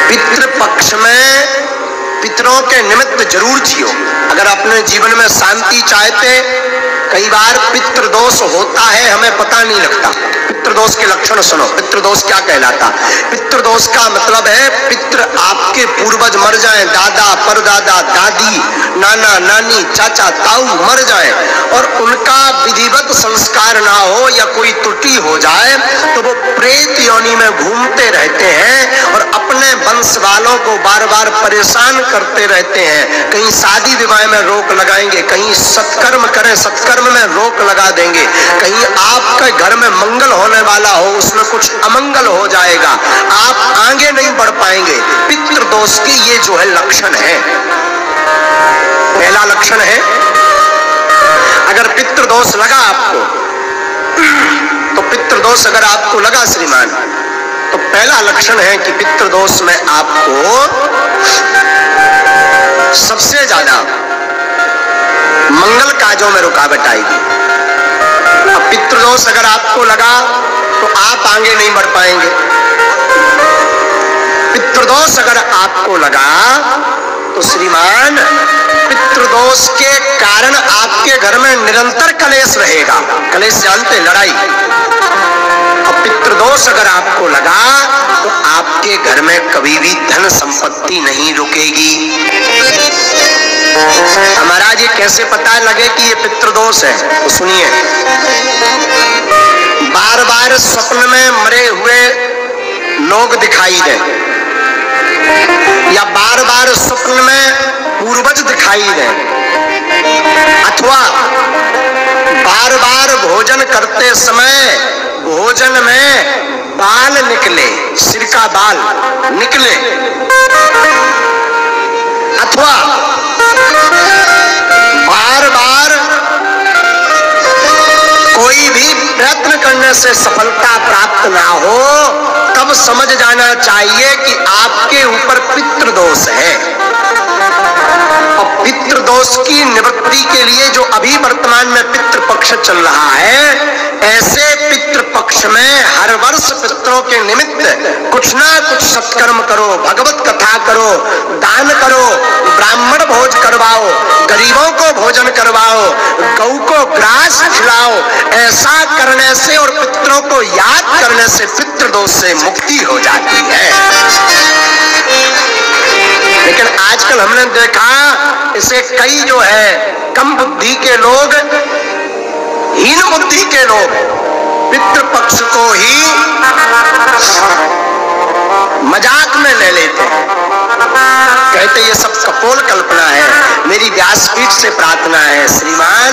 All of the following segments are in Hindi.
पितृपक्ष में पितरों के निमित्त जरूर जियो। अगर अपने जीवन में शांति चाहते, कई बार पितृदोष होता है, हमें पता नहीं लगता। पितृदोष के लक्षण सुनो। पितृदोष क्या कहलाता? पितृदोष का मतलब है पितृ आपके पूर्वज मर जाएं, दादा परदादा दादी नाना नानी चाचा ताऊ मर जाएं और उनका विधिवत संस्कार ना हो या कोई त्रुटि हो जाए तो वो प्रेत योनि में घूमते रहते हैं और अपने वंश वालों को बार बार परेशान करते रहते हैं। कहीं शादी विवाह में रोक लगाएंगे, कहीं सत्कर्म करें सत्कर्म में रोक लगा देंगे, कहीं आपके घर में मंगल होने वाला हो उसमें कुछ अमंगल हो जाएगा, आप आगे नहीं बढ़ पाएंगे। पितृदोष की ये जो है लक्षण है, पहला लक्षण है। अगर पितृदोष लगा आपको तो पितृदोष अगर आपको लगा श्रीमान तो पहला लक्षण है कि पितृदोष में आपको सबसे ज्यादा मंगल कार्यों में रुकावट आएगी। अब पितृदोष अगर आपको लगा तो आप आगे नहीं बढ़ पाएंगे। पितृदोष अगर आपको लगा तो श्रीमान पितृदोष के कारण आपके घर में निरंतर कलेश रहेगा। कलेश जानते, लड़ाई। और पितृदोष अगर आपको लगा तो आपके घर में कभी भी धन संपत्ति नहीं रुकेगी। महाराज ये कैसे पता लगे कि ये पितृदोष है? तो सुनिए, बार बार स्वप्न में मरे हुए लोग दिखाई दें या बार बार स्वप्न में पूर्वज दिखाई दें अथवा बार बार भोजन करते समय भोजन में बाल निकले, सिर का बाल निकले, अथवा बार बार कोई भी प्रयत्न करने से सफलता प्राप्त ना हो, तब समझ जाना चाहिए कि आपके ऊपर पितृदोष है। और पितृदोष की निवृत्ति के लिए जो अभी वर्तमान में पितृपक्ष चल रहा है, ऐसे पितृपक्ष में हर वर्ष पितरों के निमित्त कुछ ना कुछ सत्कर्म करो, भगवत कथा करो, दान करो, ब्राह्मण भोज करवाओ, गरीबों को भोजन करवाओ, गौ को ग्रास खिलाओ। ऐसा करने से और पितरों को याद करने से पितृदोष से मुक्ति हो जाती है। लेकिन आजकल हमने देखा इसे कई जो है कम बुद्धि के लोग, हीन बुद्धि के लोग पितृपक्ष को ही मजाक में ले लेते हैं, कहते ये सब कपोल कल्पना है। मेरी व्यासपीठ से प्रार्थना है श्रीमान,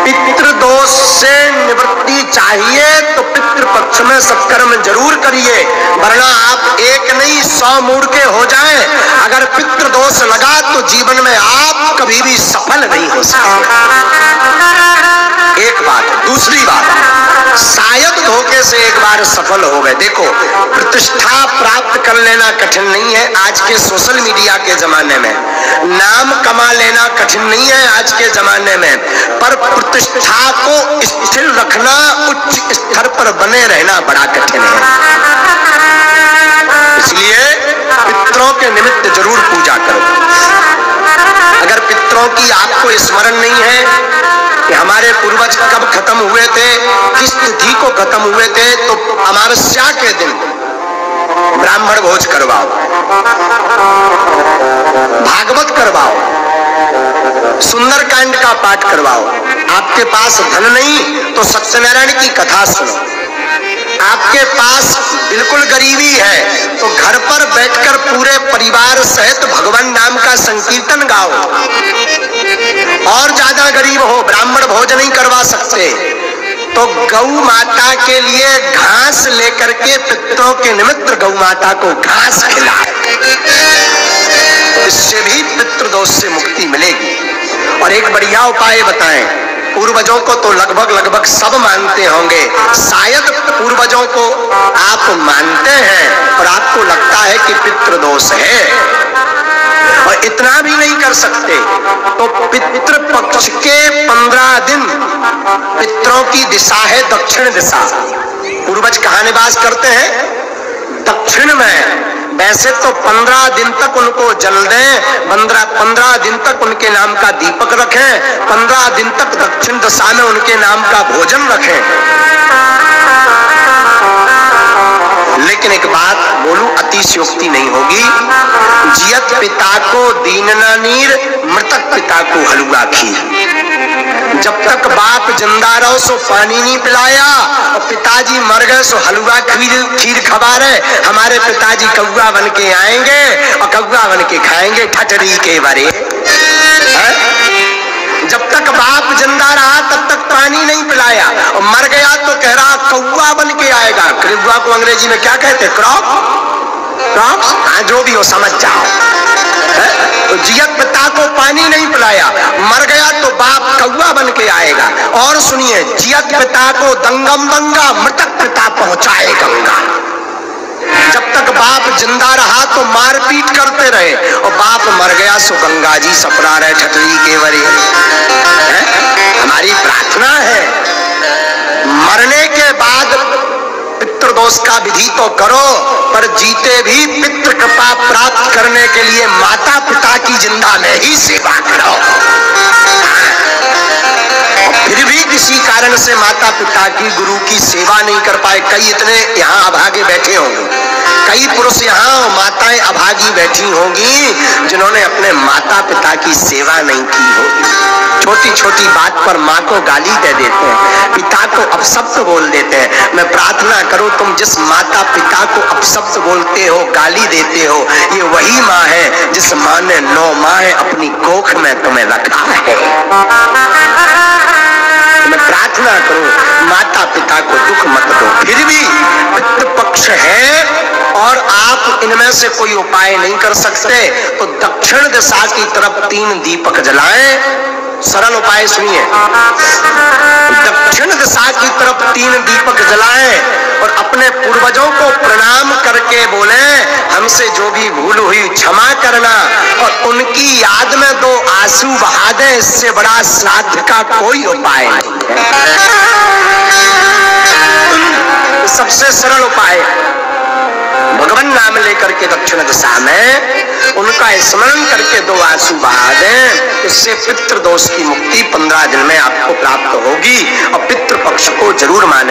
पितृदोष से निवृत्ति चाहिए तो पितृपक्ष में सत्कर्म जरूर करिए, वरना आप एक नहीं 100 मूढ़ के हो जाएं। अगर पितृदोष लगा तो जीवन में आप कभी भी सफल नहीं हो सकते। एक बात। दूसरी बात, शायद धोखे से एक बार सफल हो गए। देखो, प्रतिष्ठा प्राप्त कर लेना कठिन नहीं है आज के सोशल मीडिया के जमाने में, नाम कमा लेना कठिन नहीं है आज के जमाने में, पर प्रतिष्ठा को स्थिर रखना, उच्च स्तर पर बने रहना बड़ा कठिन है। इसलिए पितरों के निमित्त जरूर पूजा करो। अगर पितरों की आपको स्मरण नहीं है कि हमारे पूर्वज कब खत्म हुए थे, किस तिथि को खत्म हुए थे, तो अमावस्या के दिन ब्राह्मण भोज करवाओ, भागवत करवाओ, सुंदरकांड का पाठ करवाओ। आपके पास धन नहीं तो सत्यनारायण की कथा सुनो। आपके पास बिल्कुल गरीबी है तो घर पर बैठकर पूरे परिवार सहित भगवान नाम का संकीर्तन गाओ। और ज्यादा गरीब हो, ब्राह्मण भोज नहीं करवा सकते, तो गौ माता के लिए घास लेकर के पितरों के निमित्त गौ माता को घास खिलाए, इससे भी पितृदोष से मुक्ति मिलेगी। और एक बढ़िया उपाय बताएं, पूर्वजों को तो लगभग सब मानते होंगे, शायद पूर्वजों को आप मानते हैं और आपको लगता है कि पितृदोष है और इतना भी नहीं कर सकते, तो पितृपक्ष के 15 दिन पितरों की दिशा है दक्षिण दिशा। पूर्वज कहाँ निवास करते हैं? दक्षिण में। वैसे तो 15 दिन तक उनको जल दें, 15 दिन तक उनके नाम का दीपक रखें, 15 दिन तक दक्षिण दिशा में उनके नाम का भोजन रखें। लेकिन एक बात बोलूं, अतिशयोक्ति नहीं होगी। जियत पिता को दीनना नीर, मृतक पिता को हलुआ खीर। जब तक बाप जिंदा रहो सो पानी नहीं पिलाया, और पिताजी मर गए सो हलवा खीर खवा रहे। हमारे पिताजी कौआ बन के आएंगे और कौआ बन के खाएंगे ठटरी के बारे। जब तक बाप जिंदा रहा तब तक पानी नहीं पिलाया, और मर गया तो कह रहा कौआ बन के आएगा। कौआ को अंग्रेजी में क्या कहते हैं? क्रॉप्स। हाँ, जो भी हो समझ जाओ। तो जियत पिता को पानी नहीं पिलाया, मर गया तो बाप कौआ बन के आएगा। और सुनिए, जियत पिता को दंगम दंगा, मृतक पिता पहुंचाए गंगा। जब तक बाप जिंदा रहा तो मारपीट करते रहे, और बाप मर गया सो गंगा जी सपरा रहे ठटरी के वरी। हमारी प्रार्थना है, मरने के बाद पितृदोष का विधि तो करो, पर जीते भी पितृ कृपा प्राप्त करने के लिए माता पिता की जिंदा में ही सेवा करो। फिर भी किसी कारण से माता पिता की, गुरु की सेवा नहीं कर पाए, कई इतने यहाँ अभागे बैठे होंगे, कई पुरुष यहाँ माताएं अभागी बैठी होंगी जिन्होंने अपने माता पिता की सेवा नहीं की होगी। छोटी छोटी बात पर माँ को गाली दे देते हैं, पिता को अपशब्द बोल देते हैं। मैं प्रार्थना करूं, तुम जिस माता पिता को अपशब्द बोलते हो, गाली देते हो, ये वही माँ है जिस माँ ने 9 माह अपनी कोख में तुम्हें रखा है। मैं प्रार्थना करूं, माता पिता को दुख मत दो। फिर भी पितृपक्ष है और आप इनमें से कोई उपाय नहीं कर सकते, तो दक्षिण दिशा की तरफ 3 दीपक जलाएं। सरल उपाय सुनिए, दक्षिण दिशा की तरफ 3 दीपक जलाएं और अपने पूर्वजों को प्रणाम करके बोले, हमसे जो भी भूल हुई क्षमा करना, और उनकी याद में 2 आंसू बहा दें। इससे बड़ा श्राद्ध का कोई उपाय नहीं है। सबसे सरल उपाय, भगवान नाम लेकर के दक्षिण दिशा में उनका स्मरण करके 2 आंसू बहा दें। इससे पितृदोष की मुक्ति 15 दिन में आपको प्राप्त होगी, और पितृपक्ष को जरूर माने।